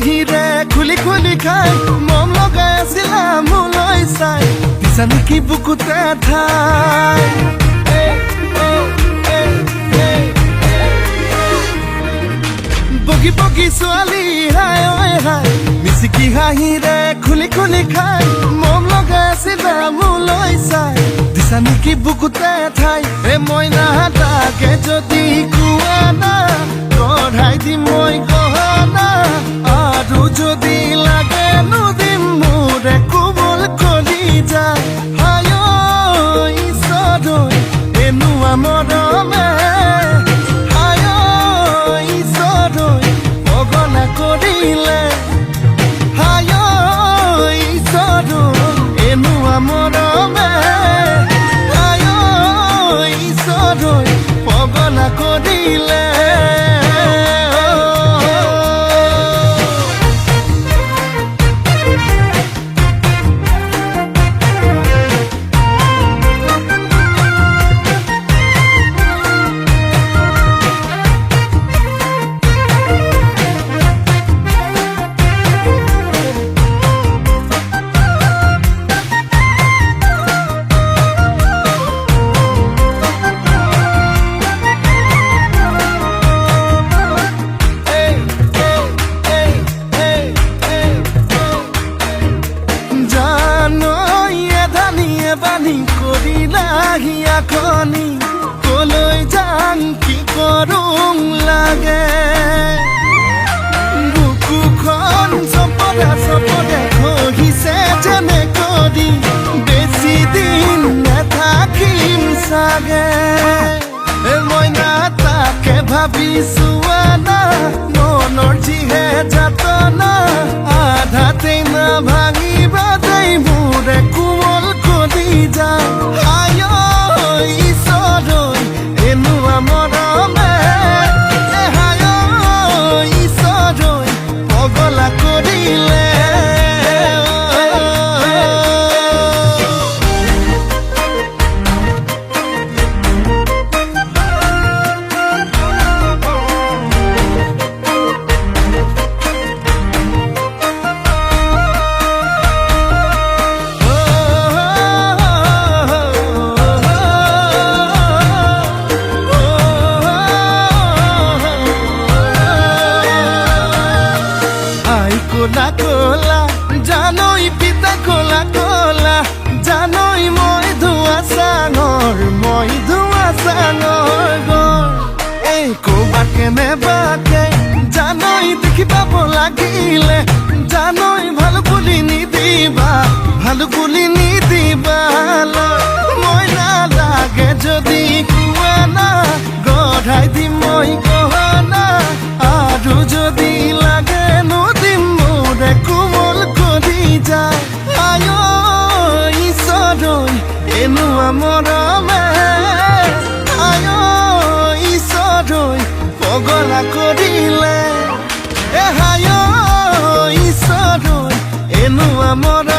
হাঁহিৰে খুলি খুলি খাই মম লগাই আছিলা মোলৈ চাই দিছা নেকি বুকুতে ঠাই বগী বগী ছোৱালী হাই ঐ হাই মিচিকি হাঁহিৰে খুলি খুলি খাই মম লগাই আছিলা মোলৈ চাই দিছা নেকি বুকুতে ঠাই মইনা তাকে যদি কোৱা না গঢ়াই দিম মই গহনা আৰু যদি লাগে নুদিম মোৰে কোমল কলি যায় হায় ঈশ্বৰ এনেকুৱা মৰমে হায় ঈশ্বৰ পগলা কৰিলে হায় ঈশ্বৰ এনেকুৱা মৰমে হায় ঈশ্বৰ পগলা কৰিলে বানি কৰিলাহি আখনি কলৈ যাং কি কৰোং লাগে বুকুখন চপৰা চপৰে খহিছে যেনে কৰি বেছি দিন নাথাকিম চাগে মইনা তাকে ভাবিছো আনা মনৰ যিহে যাতনা আধাতেই না ভাঙিবা দেই মোৰে কোমল কলি যায় হায় ঈশ্বৰ এনেকুৱা মৰমে হায় ঈশ্বৰ পগলা কৰিলে কোলা কোলা জানই পিতা কোলা কোলা জানই মই ধোৱা চাঙৰ গৰ এই ক'বাত কেনেবাকে জানই দেখি পাব লাগিলে জানই ভাল বুলি নিদিবা মই নালাগে যদি কোৱা না গঢ়াই দিম মই গহনা আৰু যদি লাগে নুদিম মোৰে কোমল কলি যায় হায় ঈশ্বৰ এনেকুৱা মৰমে হায় ঈশ্বৰ পগলা কৰিলে হায় ঈশ্বৰ এনেকুৱা মৰমে